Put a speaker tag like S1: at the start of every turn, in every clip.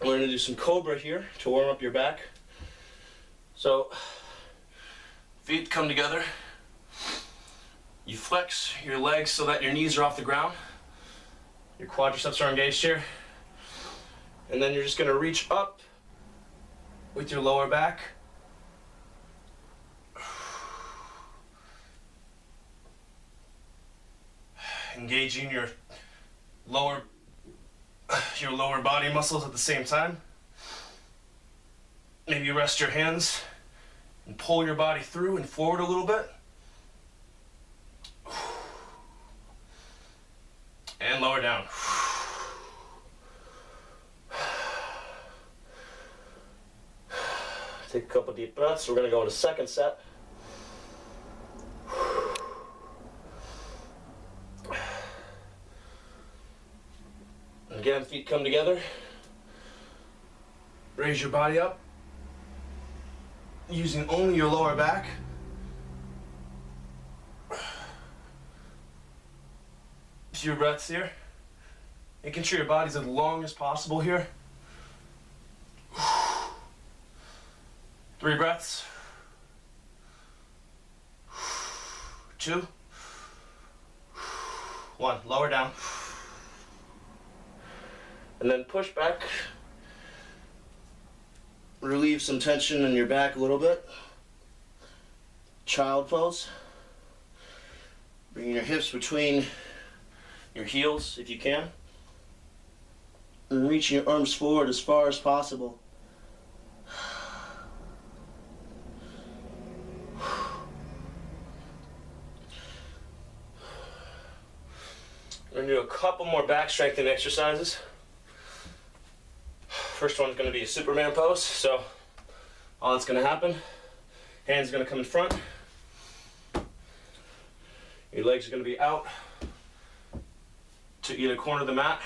S1: We're going to do some Cobra here to warm up your back. So, feet come together. You flex your legs so that your knees are off the ground. Your quadriceps are engaged here. And then you're just going to reach up with your lower back. Engaging your lower body muscles at the same time. Maybe you rest your hands and pull your body through and forward a little bit. And lower down. Take a couple deep breaths. We're going to go into second set. Again, feet come together. Raise your body up. Using only your lower back. A few breaths here. Making sure your body's as long as possible here. 3 breaths. 2. 1. Lower down. And then push back. Relieve some tension in your back a little bit. Child pose. Bringing your hips between your heels if you can. And reaching your arms forward as far as possible. We're going to do a couple more back strengthening exercises. First one's going to be a Superman pose. So all that's going to happen, hands are going to come in front. Your legs are going to be out to either corner of the mat.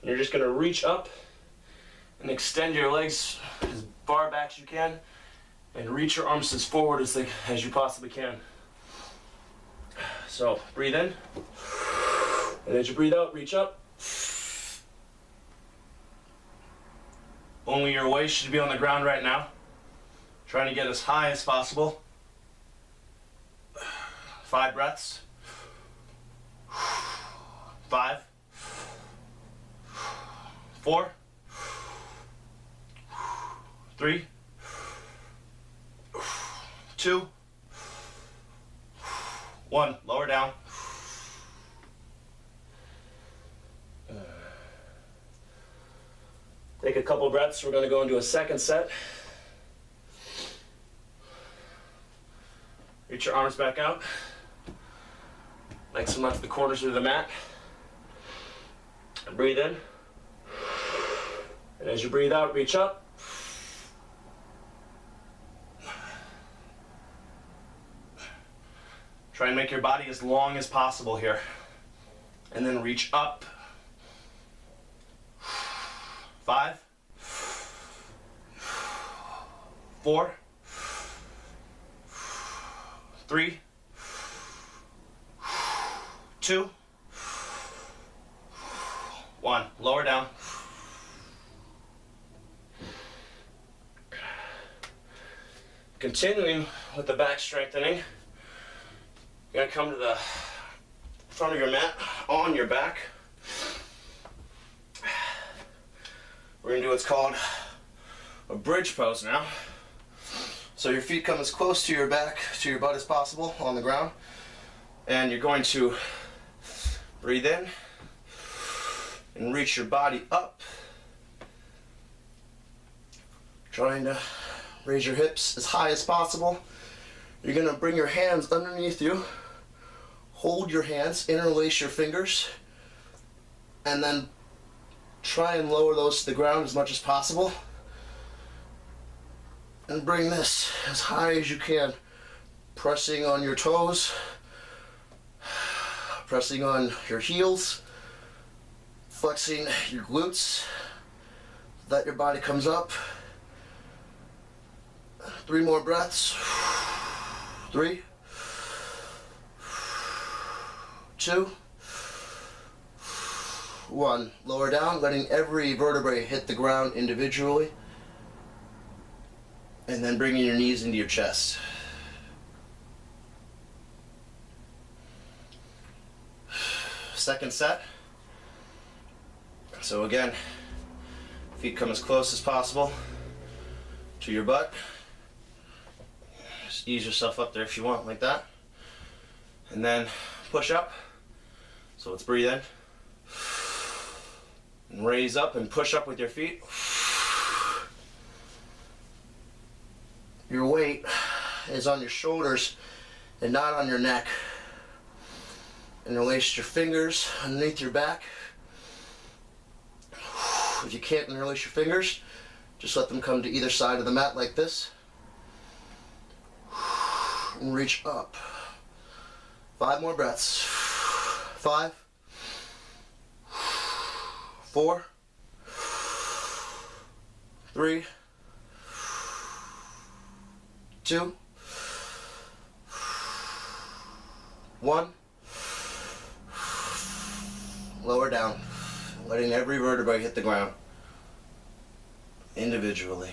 S1: And you're just going to reach up and extend your legs as far back as you can and reach your arms as forward as you possibly can. So breathe in, and as you breathe out, reach up. Only your waist should be on the ground right now. Trying to get as high as possible. 5 breaths. 5. 4. 3. 2. 1. Lower down. Take a couple breaths. We're going to go into a second set. Reach your arms back out. Legs come out to the corners of the mat. And breathe in. And as you breathe out, reach up. Try and make your body as long as possible here. And then reach up. 5. 4. 3. 2. 1. Lower down. Continuing with the back strengthening, you're going to come to the front of your mat on your back. We're going to do what's called a bridge pose now. So your feet come as close to your back, to your butt as possible on the ground. And you're going to breathe in and reach your body up. Trying to raise your hips as high as possible. You're going to bring your hands underneath you. Hold your hands, interlace your fingers, and then try and lower those to the ground as much as possible. And bring this as high as you can, pressing on your toes, pressing on your heels, flexing your glutes, let your body comes up. 3 more breaths. 3, 2,
S2: 1. Lower down, letting every vertebrae hit the ground individually. And then bringing your knees into your chest. Second set. So again, feet come as close as possible to your butt. Just ease yourself up there if you want, like that. And then push up. So let's breathe in. And raise up and push up with your feet. Your weight is on your shoulders and not on your neck. Interlace your fingers underneath your back. If you can't interlace your fingers, just let them come to either side of the mat like this. And reach up. 5 more breaths. 5, 4, 3, 2, 1. Lower down, letting every vertebrae hit the ground individually.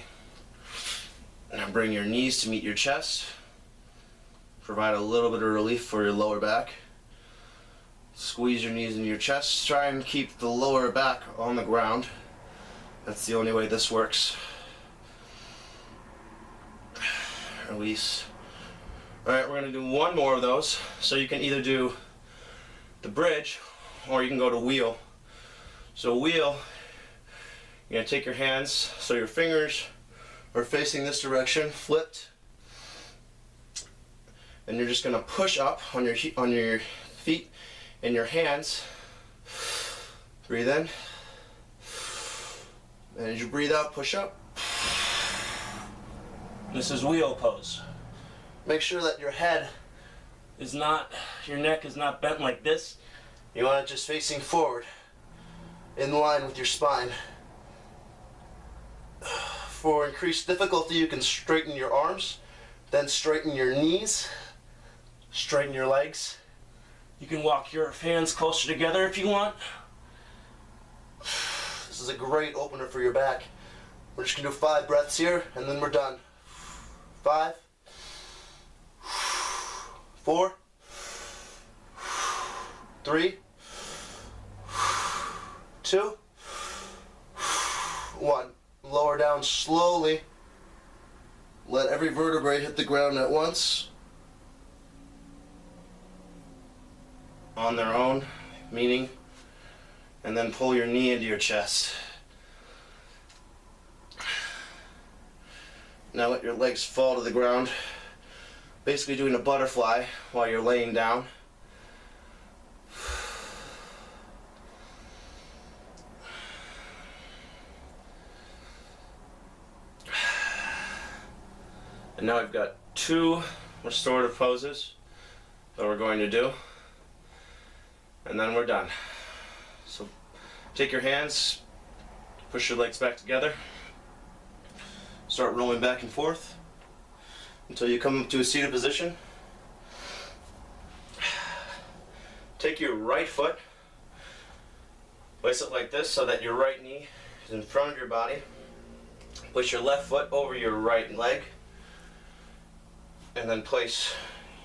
S2: Now bring your knees to meet your chest. Provide a little bit of relief for your lower back. Squeeze your knees into your chest. Try and keep the lower back on the ground. That's the only way this works. Release. Alright, we're going to do one more of those. So you can either do the bridge or you can go to wheel. So wheel, you're going to take your hands so your fingers are facing this direction, flipped. And you're just going to push up on your feet and your hands. Breathe in. And as you breathe out, push up. This is wheel pose. Make sure that your head is not, your neck is not bent like this. You want it just facing forward, in line with your spine. For increased difficulty, you can straighten your arms, then straighten your knees, straighten your legs. You can walk your hands closer together if you want. This is a great opener for your back. We're just going to do 5 breaths here, and then we're done. 5, 4, 3, 2, 1. Lower down slowly. Let every vertebrae hit the ground at once. On their own, meaning, and then pull your knee into your chest. Now let your legs fall to the ground, basically doing a butterfly while you're laying down. And now I've got 2 restorative poses that we're going to do, and then we're done. So take your hands, push your legs back together, start rolling back and forth until you come to a seated position. Take your right foot, place it like this so that your right knee is in front of your body. Place your left foot over your right leg, and then place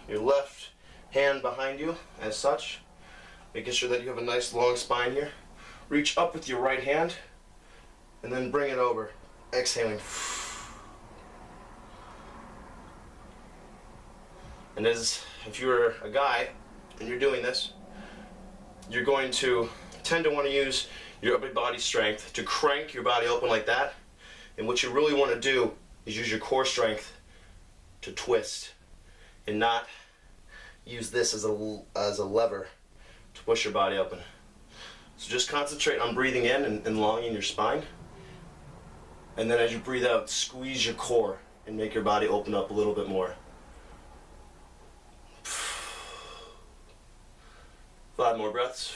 S2: your left hand behind you as such, making sure that you have a nice long spine here. Reach up with your right hand and then bring it over, exhaling. And as if you're a guy and you're doing this, you're going to tend to want to use your upper body strength to crank your body open like that. And what you really want to do is use your core strength to twist, and not use this as a lever to push your body open. So just concentrate on breathing in and longing your spine, and then as you breathe out, squeeze your core and make your body open up a little bit more. 5 more breaths.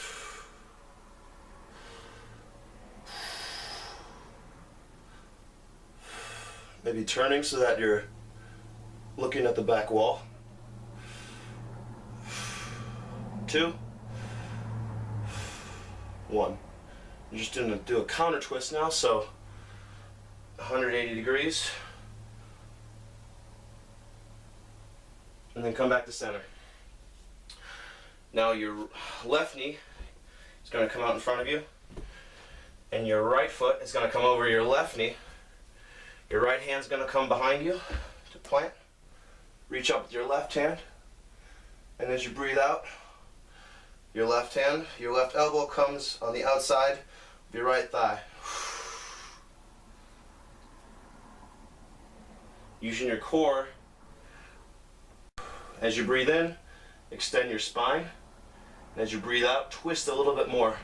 S2: Maybe turning so that you're looking at the back wall. 2, 1. You're just going to do a counter twist now, so 180 degrees. And then come back to center. Now your left knee is going to come out in front of you, and your right foot is going to come over your left knee. Your right hand's going to come behind you to plant. Reach up with your left hand, and as you breathe out, your left hand, your left elbow comes on the outside of your right thigh. Using your core, as you breathe in, extend your spine, and as you breathe out, twist a little bit more.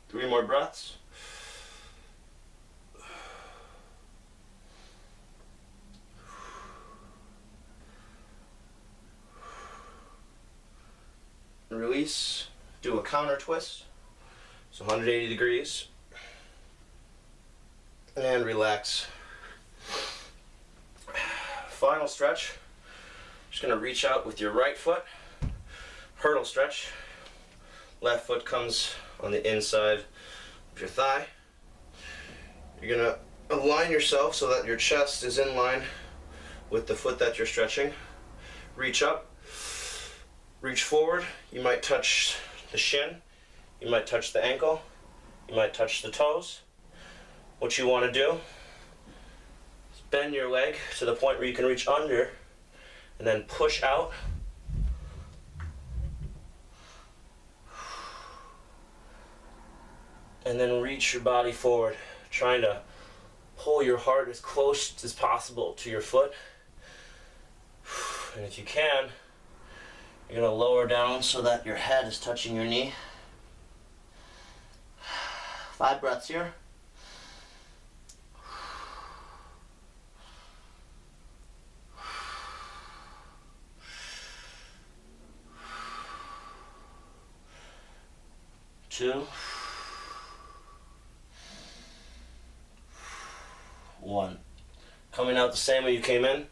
S2: Three more breaths. Release. Do a counter twist. So 180 degrees. And relax. Final stretch. Just going to reach out with your right foot. Hurdle stretch. Left foot comes on the inside of your thigh. You're going to align yourself so that your chest is in line with the foot that you're stretching. Reach up. Reach forward. You might touch the shin. You might touch the ankle. You might touch the toes. What you want to do is bend your leg to the point where you can reach under and then push out. And then reach your body forward, trying to pull your heart as close as possible to your foot. And if you can, you're going to lower down so that your head is touching your knee. 5 breaths here. Two. 1. Coming out the same way you came in.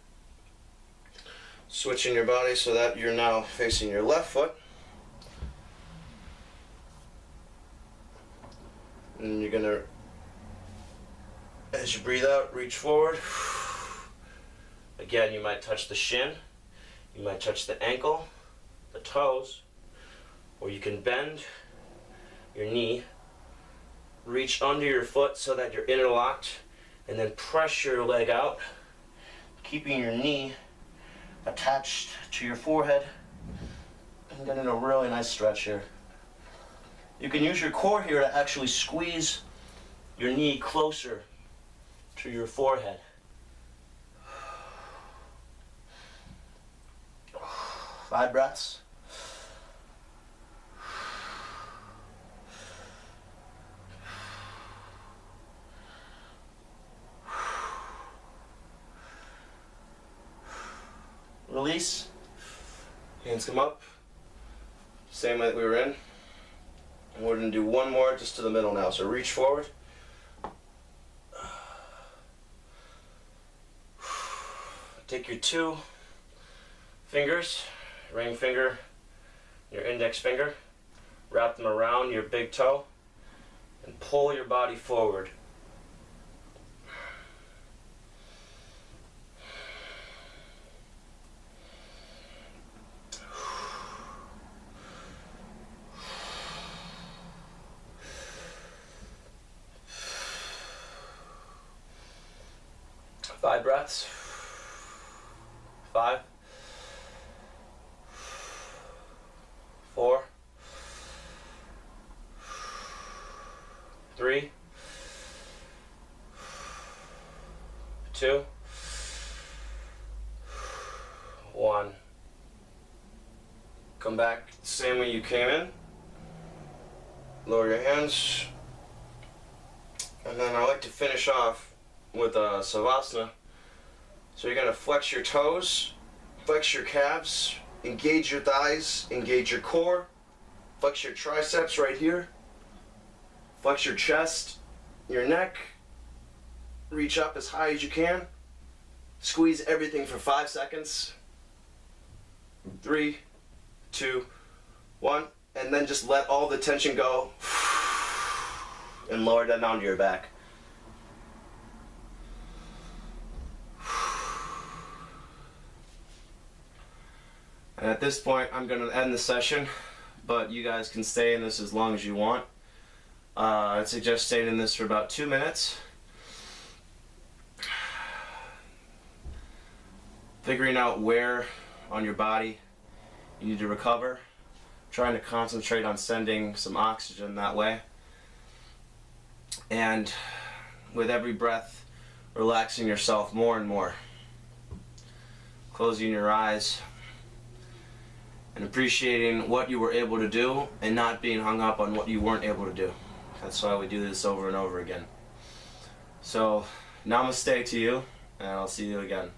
S2: Switching your body so that you're now facing your left foot. And you're gonna, as you breathe out, reach forward. Again, you might touch the shin, you might touch the ankle, the toes, or you can bend your knee, reach under your foot so that you're interlocked, and then press your leg out, keeping your knee attached to your forehead, and getting a really nice stretch here. You can use your core here to actually squeeze your knee closer to your forehead. 5 breaths. Release. Hands come up. Same way that we were in. And we're going to do one more just to the middle now. So reach forward. Take your 2 fingers, ring finger, your index finger, wrap them around your big toe, and pull your body forward. Five breaths. 5, 4, 3, 2, 1. Come back the same way you came in. Lower your hands. And then I like to finish off with Savasana. So you're going to flex your toes, flex your calves, engage your thighs, engage your core, flex your triceps right here, flex your chest, your neck, reach up as high as you can. Squeeze everything for 5 seconds. 3, 2, 1, and then just let all the tension go and lower that down to your back. And at this point, I'm going to end the session, but you guys can stay in this as long as you want. I'd suggest staying in this for about 2 minutes. Figuring out where on your body you need to recover. Trying to concentrate on sending some oxygen that way. And with every breath, relaxing yourself more and more. Closing your eyes. And appreciating what you were able to do and not being hung up on what you weren't able to do. That's why we do this over and over again. So, namaste to you, and I'll see you again.